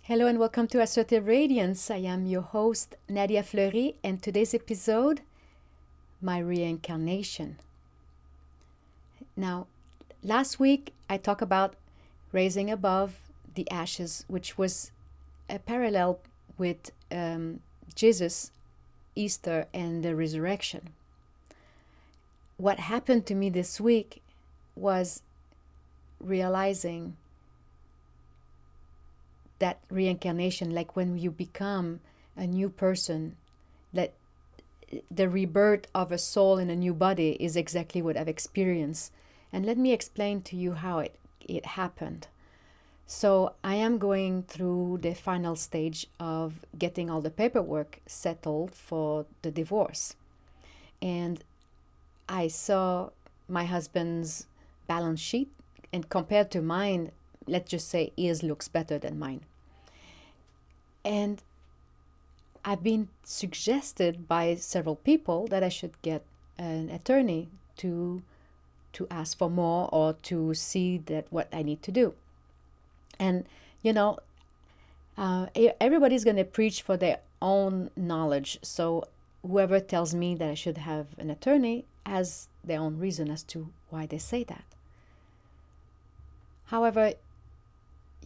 Hello and welcome to Assertive Radiance. I am your host, Nadia Fleury, and today's episode, my reincarnation. Now, last week I talked about raising above the ashes, which was a parallel with Jesus, Easter, and the resurrection. What happened to me this week was realizing that reincarnation, like when you become a new person, that the rebirth of a soul in a new body is exactly what I've experienced. And let me explain to you how it happened. So I am going through the final stage of getting all the paperwork settled for the divorce. And I saw my husband's balance sheet, and compared to mine, let's just say his looks better than mine. And I've been suggested by several people that I should get an attorney to ask for more or to see that what I need to do. And everybody's going to preach for their own knowledge. So whoever tells me that I should have an attorney has their own reason as to why they say that. However,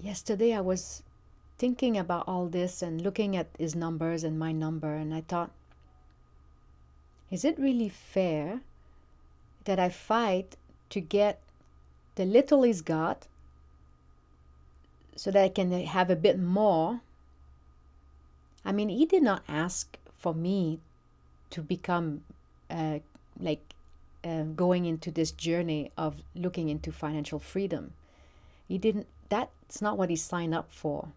yesterday I was thinking about all this and looking at his numbers and my number, and I thought, is it really fair that I fight to get the little he's got so that I can have a bit more? I mean, he did not ask for me to become going into this journey of looking into financial freedom. He didn't. That's not what he signed up for.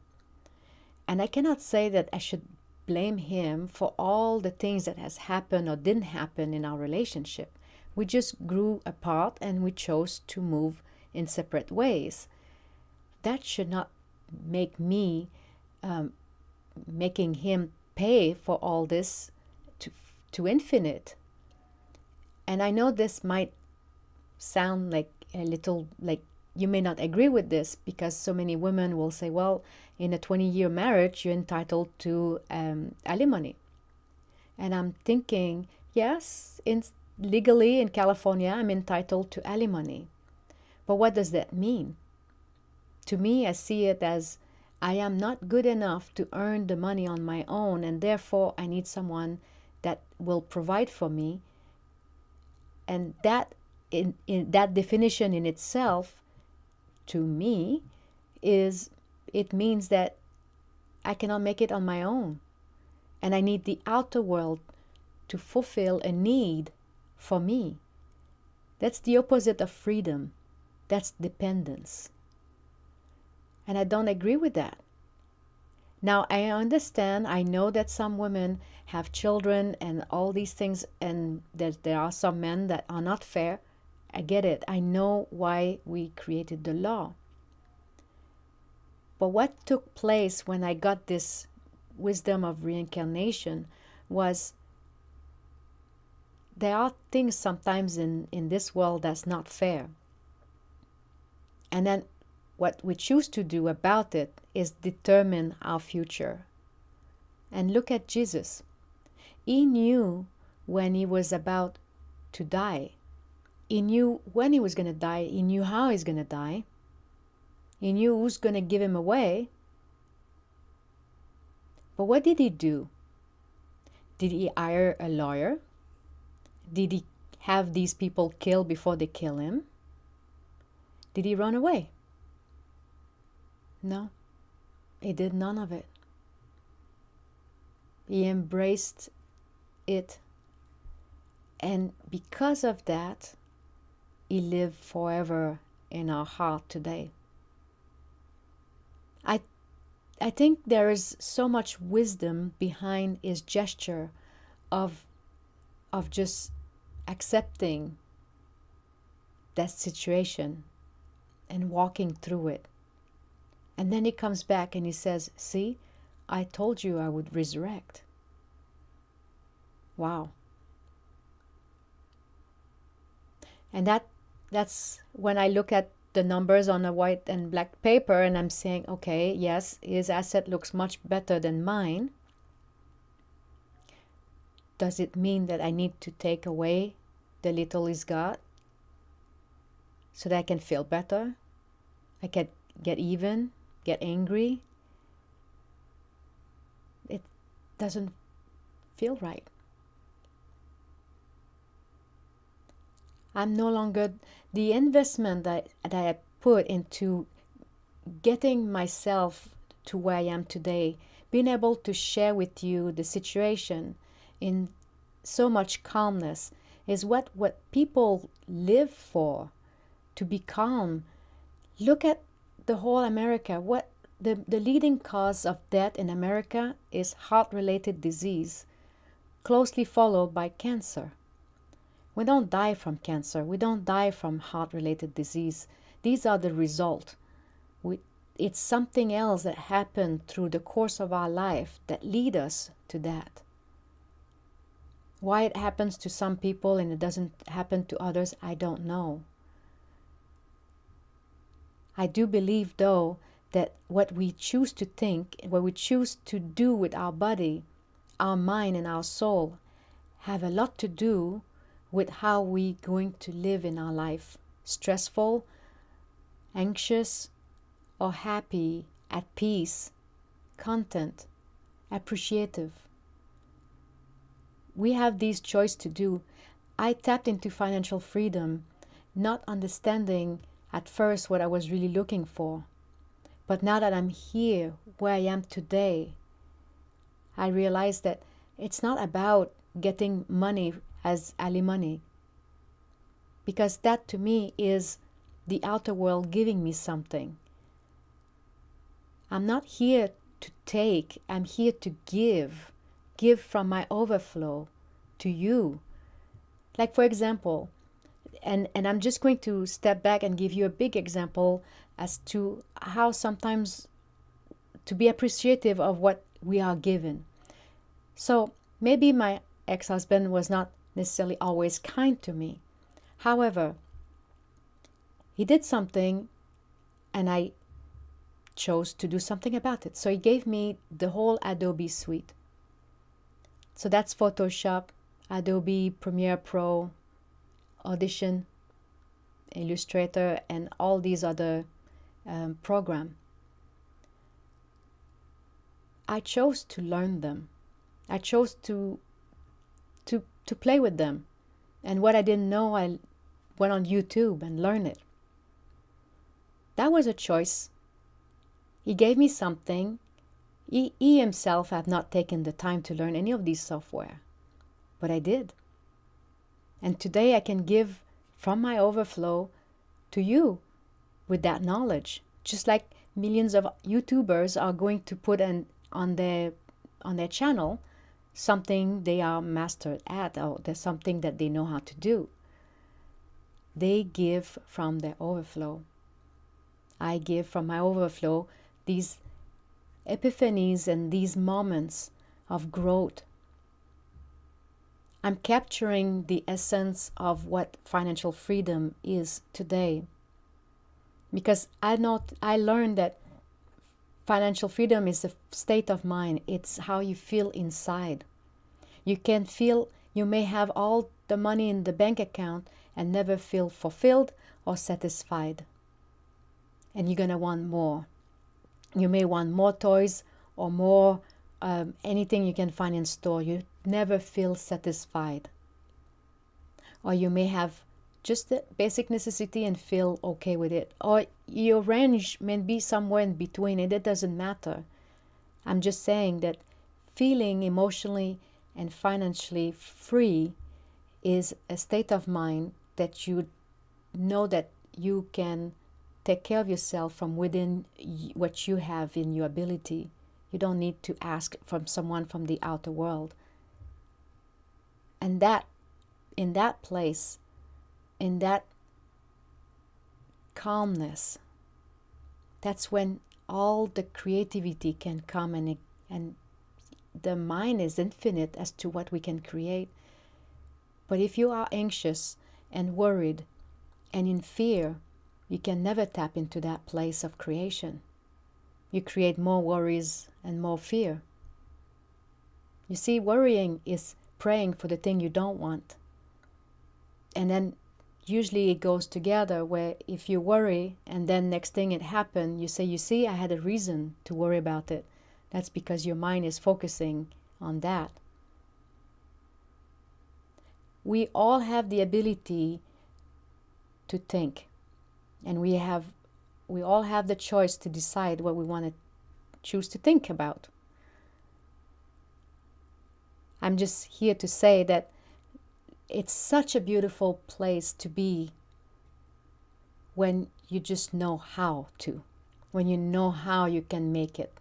And I cannot say that I should blame him for all the things that has happened or didn't happen in our relationship. We just grew apart and we chose to move in separate ways. That should not make me making him pay for all this to infinite. And I know this might sound like a little like you may not agree with this, because so many women will say, well, in a 20-year marriage, you're entitled to alimony. And I'm thinking, yes, legally in California, I'm entitled to alimony. But what does that mean? To me, I see it as I am not good enough to earn the money on my own, and therefore I need someone that will provide for me. And that, in that definition in itself, to me, it means that I cannot make it on my own. And I need the outer world to fulfill a need for me. That's the opposite of freedom. That's dependence. And I don't agree with that. Now, I understand, I know that some women have children and all these things, and that there are some men that are not fair. I get it. I know why we created the law. But what took place when I got this wisdom of reincarnation was there are things sometimes in this world that's not fair. And then what we choose to do about it is determine our future. And look at Jesus. He knew when he was about to die. He knew when he was going to die. He knew how he's going to die. He knew who's going to give him away. But what did he do? Did he hire a lawyer? Did he have these people killed before they kill him? Did he run away? No, he did none of it. He embraced it. And because of that, he lived forever in our heart today. I think there is so much wisdom behind his gesture of just accepting that situation and walking through it. And then he comes back and he says, see, I told you I would resurrect. Wow. And that's when I look at the numbers on a white and black paper and I'm saying, okay, yes, his asset looks much better than mine, does it mean that I need to take away the little he's got so that I can feel better? I can get even, get angry? It doesn't feel right. I'm no longer, the investment that I put into getting myself to where I am today, being able to share with you the situation in so much calmness, is what people live for, to be calm. Look at the whole America. What the leading cause of death in America is heart-related disease, closely followed by cancer. We don't die from cancer. We don't die from heart-related disease. These are the result. It's something else that happened through the course of our life that lead us to that. Why it happens to some people and it doesn't happen to others, I don't know. I do believe, though, that what we choose to think, what we choose to do with our body, our mind, and our soul have a lot to do with how we're going to live in our life. Stressful, anxious, or happy, at peace, content, appreciative. We have these choices to do. I tapped into financial freedom, not understanding at first what I was really looking for. But now that I'm here, where I am today, I realize that it's not about getting money as alimony, because that to me is the outer world giving me something. I'm not here to take, I'm here to give from my overflow to you. Like, for example, and I'm just going to step back and give you a big example as to how sometimes to be appreciative of what we are given. So maybe my ex-husband was not necessarily always kind to me. However, he did something and I chose to do something about it. So he gave me the whole Adobe suite. So that's Photoshop, Adobe Premiere Pro, Audition, Illustrator, and all these other programs. I chose to learn them. I chose to play with them. And what I didn't know, I went on YouTube and learned it. That was a choice. He gave me something. He himself had not taken the time to learn any of these software, but I did. And today I can give from my overflow to you with that knowledge, just like millions of YouTubers are going to put on their channel something they are mastered at, or there's something that they know how to do. They give from their overflow. I give from my overflow these epiphanies and these moments of growth. I'm capturing the essence of what financial freedom is today, because I learned that financial freedom is a state of mind. It's how you feel inside. You may have all the money in the bank account and never feel fulfilled or satisfied. And you're going to want more. You may want more toys or more anything you can find in store. You never feel satisfied. Or you may have just the basic necessity and feel okay with it. Or your range may be somewhere in between, and it doesn't matter. I'm just saying that feeling emotionally and financially free is a state of mind that you know that you can take care of yourself from within what you have in your ability. You don't need to ask from someone from the outer world. And that, in that place, in that calmness, that's when all the creativity can come, and the mind is infinite as to what we can create. But if you are anxious and worried and in fear, you can never tap into that place of creation. You create more worries and more fear. You see, worrying is praying for the thing you don't want. And then usually it goes together, where if you worry and then next thing it happened, you say, you see, I had a reason to worry about it. That's because your mind is focusing on that. We all have the ability to think, and we all have the choice to decide what we want to choose to think about. I'm just here to say that it's such a beautiful place to be when you just know how to, when you know how you can make it,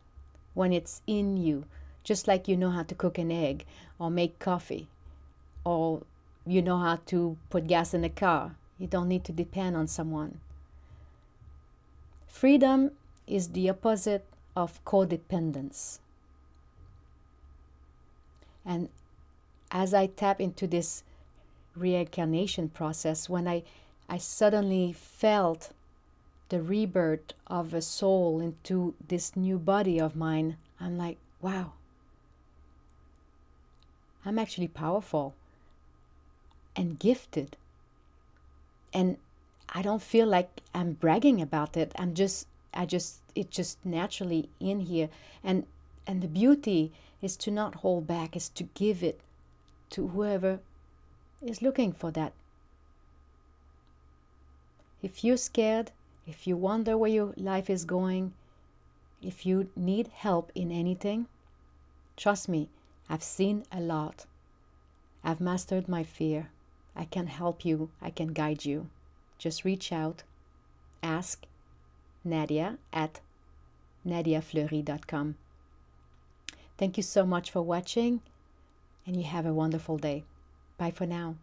when it's in you, just like you know how to cook an egg or make coffee, or you know how to put gas in a car. You don't need to depend on someone. Freedom is the opposite of codependence. And as I tap into this reincarnation process, when I suddenly felt the rebirth of a soul into this new body of mine, I'm like, wow, I'm actually powerful and gifted. And I don't feel like I'm bragging about it. It's just naturally in here. And the beauty is to not hold back, is to give it to whoever is looking for that. If you're scared, if you wonder where your life is going, if you need help in anything, trust me, I've seen a lot. I've mastered my fear. I can help you. I can guide you. Just reach out. Ask Nadia at nadiafleury.com. Thank you so much for watching, and you have a wonderful day. Bye for now.